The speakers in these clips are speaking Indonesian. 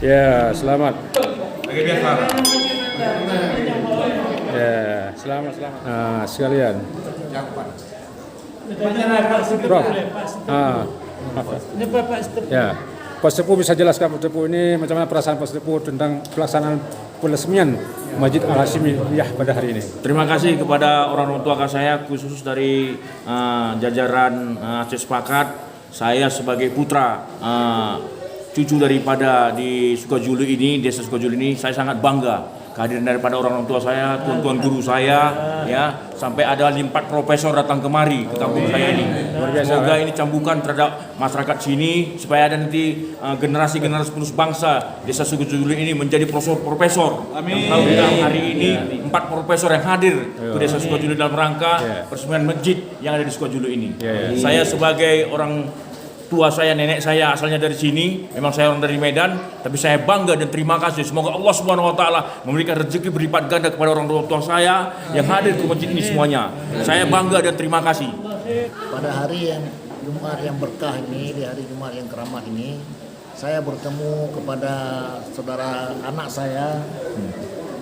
Ya, selamat. Lagi biasa. Ya, selamat. Sekalian. Prof. Maaf. Ini Bapak Setepu. Ya, Pak Sepuh bisa jelaskan Pak Sepuh ini macam mana perasaan Pak Sepuh tentang pelaksanaan peresmian Masjid Al-Hasimiyah pada hari ini? Terima kasih kepada orang tua saya, khusus dari jajaran Aceh Sepakat. Saya sebagai putra cucu daripada di Sukajulu ini, desa Sukajulu ini, saya sangat bangga kehadiran daripada orang tua saya, tuan-tuan guru saya, ya, sampai ada 4 profesor datang kemari ke kampung saya ini. Semoga ini cambukan terhadap masyarakat sini supaya ada nanti generasi-generasi penerus bangsa desa Sukajulu ini menjadi profesor. Amin. Yang tahu kita hari ini 4 profesor yang hadir ke desa Sukajulu dalam rangka peresmian masjid yang ada di Sukajulu ini. Saya sebagai orang tua saya, nenek saya asalnya dari sini, memang saya orang dari Medan, tapi saya bangga dan terima kasih. Semoga Allah Subhanahu wa taala memberikan rezeki berlipat ganda kepada orang tua saya yang hadir ke masjid ini semuanya. Saya bangga dan terima kasih. Pada hari yang Jumat yang berkah ini, di hari Jumat yang keramat ini, saya bertemu kepada saudara anak saya,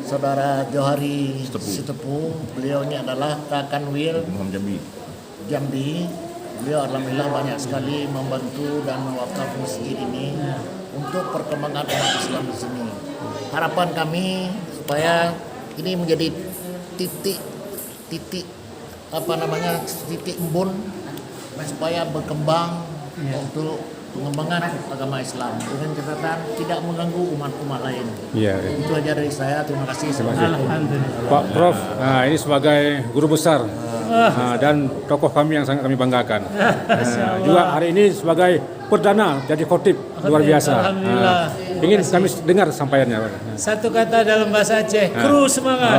saudara Johari Sitepu. Beliau ini adalah Kakanwil Jambi. Beliau alhamdulillah banyak sekali membantu dan mewakaf masjid ini untuk perkembangan umat Islam di sini. Harapan kami supaya ini menjadi titik embun supaya berkembang untuk pengembangan agama Islam dengan catatan tidak mengganggu umat-umat lain. Itu aja dari saya. Terima kasih. Alhamdulillah. Pak Prof, ini sebagai guru besar dan tokoh kami yang sangat kami banggakan. Juga hari ini sebagai perdana jadi khotib luar biasa. Alhamdulillah. Ingin kami dengar sampaiannya. Satu kata dalam bahasa Aceh, kru semangat.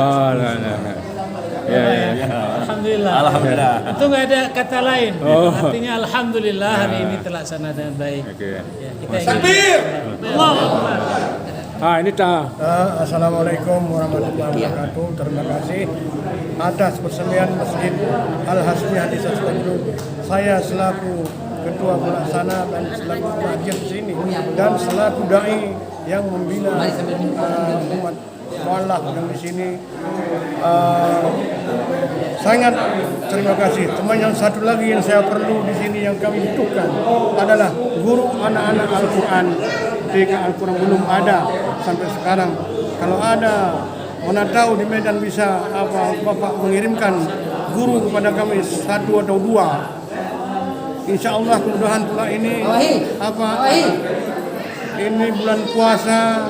Alhamdulillah. Itu nggak ada kata lain. Artinya alhamdulillah hari ini terlaksana dengan baik. Ya, kita Takbir! Ini Assalamualaikum warahmatullahi wabarakatuh. Terima kasih atas peresmian Masjid Al-Hasimiyah di Sukajulu. Saya selaku ketua pelaksana dan selaku pengajar di sini dan selaku dai yang membina umat mualaf yang di sini, sangat terima kasih. Teman yang satu lagi yang saya perlu di sini yang kami butuhkan adalah guru anak-anak Al-Quran. TK Al-Quran belum ada sampai sekarang. Kalau ada, mana tahu di Medan bisa Bapak mengirimkan guru kepada kami 1 atau 2. Insya Allah kemudahan pula ini ini bulan puasa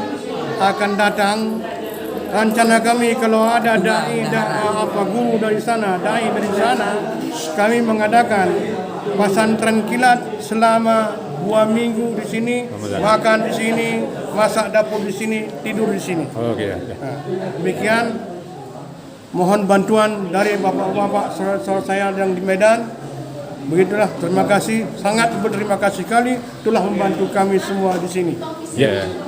akan datang. Rencana kami kalau ada guru dari sana, dai dari sana, kami mengadakan pesantren kilat selama 2 minggu di sini, makan di sini, masak dapur di sini, tidur di sini. Demikian, mohon bantuan dari bapak-bapak saudara saya yang di Medan. Begitulah, terima kasih, sangat berterima kasih kali telah membantu kami semua di sini.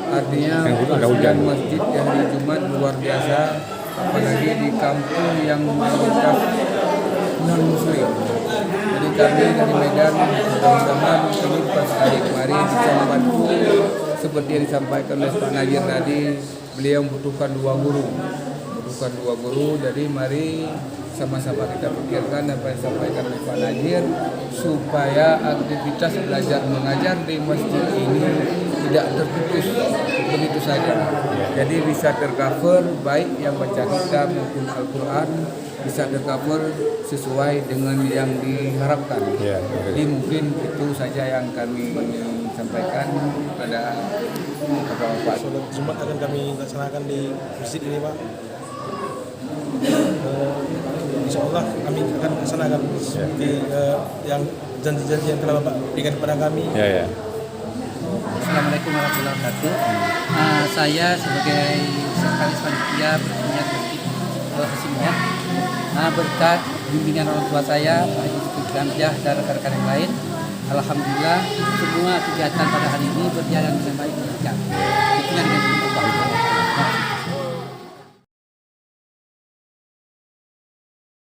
Artinya peresmian masjid di hari Jumat luar biasa, apalagi di kampung yang mayoritas non muslim. Jadi kami dari Medan mudah-mudahan ini pas hari kemarin bisa membantu seperti yang disampaikan oleh Pak Najir tadi. Beliau membutuhkan 2 guru, jadi mari sama-sama kita pikirkan apa yang disampaikan oleh Pak Najir supaya aktivitas belajar mengajar di masjid ini tidak terputus begitu saja. Jadi bisa tercover baik yang baca kitab maupun Al-Quran bisa tercover sesuai dengan yang diharapkan. Jadi mungkin itu saja yang kami sampaikan pada Bapak. Sholat Jumat akan kami laksanakan di masjid ini, Pak. Insya Allah kami akan laksanakan di yang janji-janji yang telah Bapak berikan kepada kami. Assalamualaikum warahmatullahi wabarakatuh. Saya sebagai sekretaris panitia peresmian Masjid Al-Hasimiyah, berkat bimbingan orang tua saya, Pak Haji Zulkifli Hamzah dan rekan-rekan yang lain, alhamdulillah semua kegiatan pada hari ini berjalan dengan baik dan lancar. Itu yang dengan Allah.